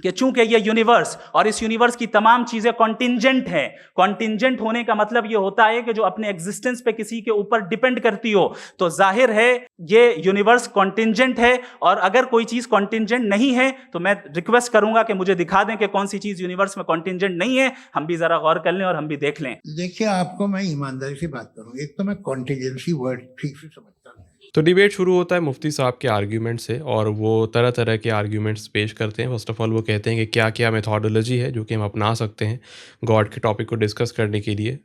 कि चूंकि ये यूनिवर्स और इस यूनिवर्स की तमाम चीजें कॉन्टिंजेंट हैं। कॉन्टिंजेंट होने का मतलब ये होता है कि जो अपने एग्जिस्टेंस पे किसी के ऊपर डिपेंड करती हो, तो जाहिर है ये यूनिवर्स कॉन्टिंजेंट है। और अगर कोई चीज कॉन्टिंजेंट नहीं है तो मैं रिक्वेस्ट करूंगा कि मुझे दिखा दें कि कौन सी चीज यूनिवर्स में कॉन्टिंजेंट नहीं है। हम भी जरा गौर कर लें और हम भी देख लें। देखिए, आपको मैं ईमानदारी से बात करूं, एक तो मैं कॉन्टिजेंसी वर्ड ठीक से समझता नहीं। तो डिबेट शुरू होता है मुफ्ती साहब के आर्ग्यूमेंट से, और वो तरह तरह के आर्ग्यूमेंट्स पेश करते हैं। फर्स्ट ऑफ ऑल वो कहते हैं कि क्या क्या मेथोडोलॉजी है जो कि हम अपना सकते हैं गॉड के टॉपिक को डिस्कस करने के लिए,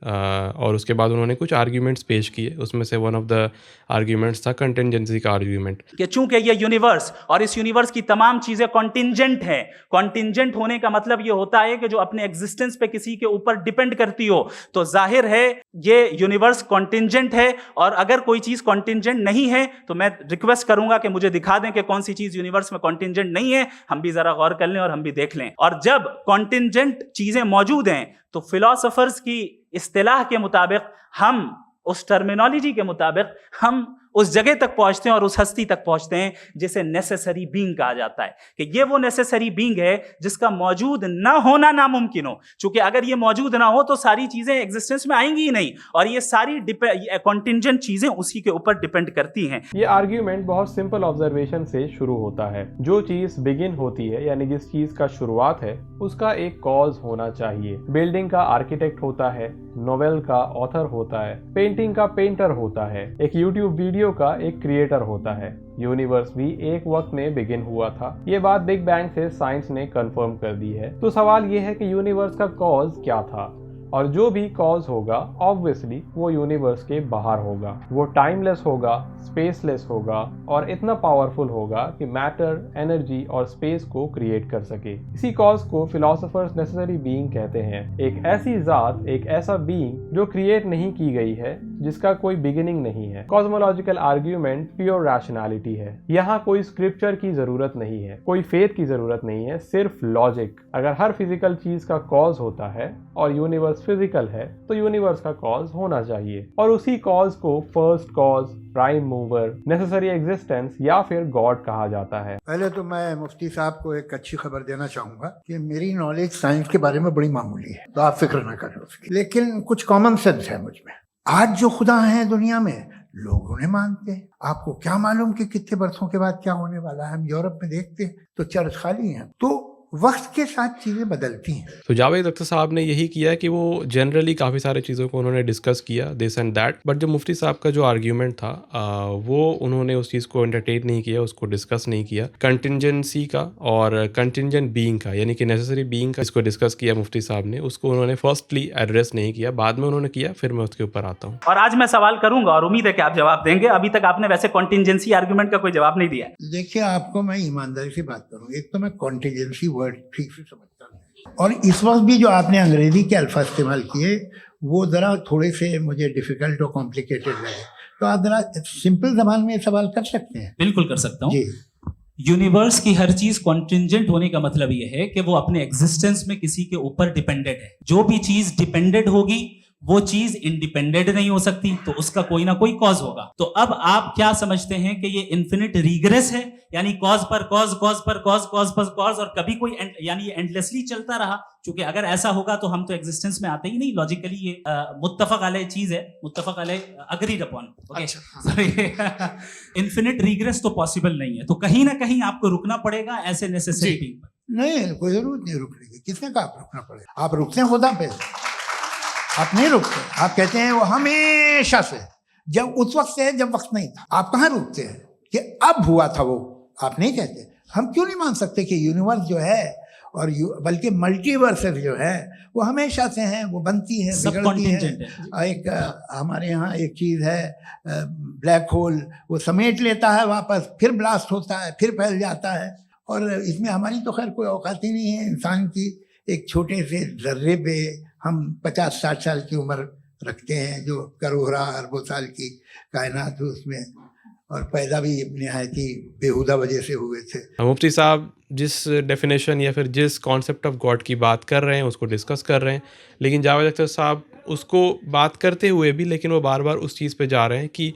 और उसके बाद उन्होंने कुछ आर्ग्यूमेंट्स पेश किए। उसमें से वन ऑफ द आर्ग्यूमेंट्स था कंटिंजेंसी का आर्ग्यूमेंट, कि चूंकि ये यूनिवर्स और इस यूनिवर्स की तमाम चीजें कॉन्टिंजेंट हैं। कॉन्टिंजेंट होने का मतलब ये होता है कि जो अपने एग्जिस्टेंस पे किसी के ऊपर डिपेंड करती हो, तो जाहिर है ये यूनिवर्स कॉन्टिंजेंट है। और अगर कोई चीज कॉन्टिंजेंट नहीं है तो मैं रिक्वेस्ट करूंगा कि मुझे दिखा दें कि कौन सी चीज यूनिवर्स में कॉन्टिंजेंट नहीं है। हम भी जरा गौर कर लें और हम भी देख लें। और जब कॉन्टिंजेंट चीजें मौजूद हैं तो फिलोसोफर्स की इस्तिलाह के मुताबिक, हम उस टर्मिनोलॉजी के मुताबिक हम उस जगह तक पहुंचते हैं और उस हस्ती तक पहुंचते हैं जिसे नेसेसरी बीइंग कहा जाता है। कि ये वो नेसेसरी बीइंग है जिसका मौजूद ना होना नामुमकिन हो। क्योंकि अगर ये मौजूद ना हो तो सारी चीजें एग्जिस्टेंस में आएंगी ही नहीं, और ये सारी कॉन्टिंजेंट चीजें उसी के ऊपर डिपेंड करती हैं। ये आर्ग्यूमेंट बहुत सिंपल ऑब्जर्वेशन से शुरू होता है। जो चीज बिगिन होती है, यानी जिस चीज का शुरुआत है, उसका एक कॉज होना चाहिए। बिल्डिंग का आर्किटेक्ट होता है, नोवेल का ऑथर होता है, पेंटिंग का पेंटर होता है, एक यूट्यूब वीडियो का एक क्रिएटर होता है। यूनिवर्स भी एक वक्त में बिगिन हुआ था। ये बात बिग बैंग से साइंस ने कंफर्म कर दी है। तो सवाल ये है कि यूनिवर्स का कॉज क्या था, और जो भी कॉज होगा ऑब्वियसली वो यूनिवर्स के बाहर होगा। वो टाइमलेस होगा, स्पेसलेस होगा, और इतना पावरफुल होगा कि मैटर, एनर्जी और स्पेस को क्रिएट कर सके। इसी कॉज को फिलोसोफर्स नेसेसरी बीइंग कहते हैं। एक ऐसी जात, एक ऐसा बीइंग जो क्रिएट नहीं की गई है, जिसका कोई बिगिनिंग नहीं है। कॉस्मोलॉजिकल आर्ग्यूमेंट प्योर रैशनैलिटी है। यहाँ कोई स्क्रिप्चर की जरूरत नहीं है, कोई फेथ की जरूरत नहीं है, सिर्फ लॉजिक। अगर हर फिजिकल चीज का कॉज होता है और यूनिवर्स फिजिकल है, तो यूनिवर्स का कॉज होना चाहिए, और उसी कॉज को first cause, prime mover, necessary existence या फिर गॉड कहा जाता है। पहले तो मैं मुफ्ती साहब को एक अच्छी खबर देना चाहूंगा कि मेरी नॉलेज साइंस के बारे में बड़ी मामूली है, तो आप फिक्र ना करें उसकी, लेकिन कुछ कॉमन सेंस है मुझ में। आज जो खुदा है दुनिया में, लोग उन्हें मानते हैं। आपको क्या मालूम कि कितने बरसों के बाद क्या होने वाला है। हम यूरोप में देखते हैं तो चर्च खाली हैं। तो वक्त के साथ चीज़ें बदलती हैं। तो जावेद अख्तर साहब ने यही किया कि वो जनरली काफ़ी सारी चीज़ों को उन्होंने डिस्कस किया, दिस एंड दैट, बट जो मुफ्ती साहब का जो आर्ग्यूमेंट था वो उन्होंने उस चीज़ को एंटरटेन नहीं किया, उसको डिस्कस नहीं किया। कंटिंजेंसी का और कंटिंजेंट बीइंग का, यानी कि नेसेसरी बीइंग का इसको डिस्कस किया मुफ्ती साहब ने, उसको उन्होंने फर्स्टली एड्रेस नहीं किया, बाद में उन्होंने किया, फिर मैं उसके ऊपर आता हूँ। और आज मैं सवाल करूंगा और उम्मीद है कि आप जवाब देंगे। अभी तक आपने वैसे कॉन्टिंजेंसी आर्गुमेंट का कोई जवाब नहीं दिया है। देखिए, आपको मैं ईमानदारी से बात करूं, एक तो मैं कॉन्टिजेंसी वर्ड ठीक से समझता नहीं, और इस वक्त भी जो आपने अंग्रेजी के अल्फाज इस्तेमाल किए वो ज़रा थोड़े से मुझे डिफिकल्ट और कॉम्प्लिकेटेड लगे। तो आप ज़रा सिंपल जबान में सवाल कर सकते हैं? बिल्कुल कर सकता हूँ जी। यूनिवर्स की हर चीज कॉन्टिंजेंट होने का मतलब यह है कि वो अपने एग्जिस्टेंस में किसी के ऊपर डिपेंडेंट है। जो भी चीज डिपेंडेंट होगी वो चीज इंडिपेंडेंट नहीं हो सकती, तो उसका कोई ना कोई कॉज होगा। तो अब आप क्या समझते हैं कि ये इन्फिनिट रिग्रेस है, यानी कॉज पर कॉज, कॉज पर कॉज, कॉज पर कॉज, और कभी कोई यानी ये एंडलेसली चलता रहा? क्योंकि अगर ऐसा होगा तो हम तो एग्जिस्टेंस में आते ही नहीं। लॉजिकली ये मुत्तफक अलैह चीज है, मुत्तफक अलैह अग्रीड अपॉन। इन्फिनिट रिग्रेस तो पॉसिबल नहीं है, तो कहीं ना कहीं आपको रुकना पड़ेगा ऐसे नेसेसिटी पर। नहीं, कोई जरूरत नहीं रुकने की। किसने कहा आप रुकना पड़ेगा? आप रुकते हैं खुदा पे, आप नहीं रुकते। आप कहते हैं वो हमेशा से, जब उस वक्त से जब वक्त नहीं था। आप कहाँ रुकते हैं कि अब हुआ था वो? आप नहीं कहते। हम क्यों नहीं मान सकते कि यूनिवर्स जो है और बल्कि मल्टीवर्सेस जो है वो हमेशा से हैं, वो बनती है, बिगड़ती है। एक हमारे यहाँ एक चीज़ है ब्लैक होल, वो समेट लेता है वापस, फिर ब्लास्ट होता है, फिर फैल जाता है। और इसमें हमारी तो खैर कोई औकात ही नहीं है इंसान की। एक छोटे से जर्रे पे हम 50-60 साल की उम्र रखते हैं, जो करोड़ों अरबों साल की कायनात है उसमें, और पैदा भी निहायत ही बेहुदा वजह से हुए थे। मुफ्ती साहब जिस डेफिनेशन या फिर जिस कॉन्सेप्ट ऑफ गॉड की बात कर रहे हैं उसको डिस्कस कर रहे हैं, लेकिन जावेद अख्तर साहब उसको बात करते हुए भी लेकिन वो बार बार उस चीज़ पे जा रहे हैं कि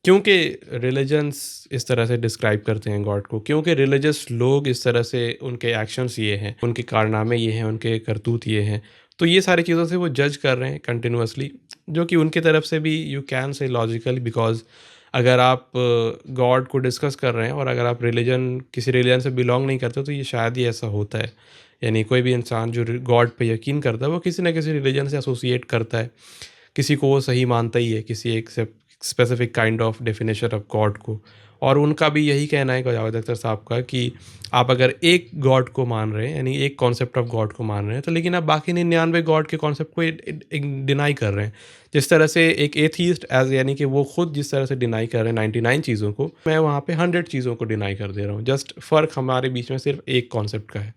क्योंकि रिलीजन्स इस तरह से डिस्क्राइब करते हैं गॉड को, क्योंकि रिलीजियस लोग इस तरह से, उनके एक्शंस ये हैं, उनके कारनामे ये हैं, उनके करतूत ये हैं, तो ये सारी चीज़ों से वो जज कर रहे हैं कंटिन्यूअसली, जो कि उनकी तरफ से भी you can say logically, because अगर आप गॉड को डिस्कस कर रहे हैं और अगर आप किसी रिलीजन से बिलोंग नहीं करते तो ये शायद ही ऐसा होता है। यानी कोई भी इंसान जो गॉड पे यकीन करता है वो किसी न किसी रिलीजन से एसोसिएट करता है, किसी को वो सही मानता ही है, किसी एक specific kind of definition of God को। और उनका भी यही कहना है जावेद अख्तर साहब का कि आप अगर एक गॉड को मान रहे हैं, यानी एक कॉन्सेप्ट ऑफ गॉड को मान रहे हैं, तो लेकिन आप बाकी 99 गॉड के कॉन्सेप्ट को डिनाई कर रहे हैं। जिस तरह से एक एथीस्ट यानी कि वो खुद जिस तरह से डिनाई कर रहे हैं 99 चीज़ों को, मैं वहाँ पे 100 चीज़ों को डिनाई कर दे रहा हूँ। जस्ट फ़र्क हमारे बीच में सिर्फ एक कॉन्सेप्ट का है।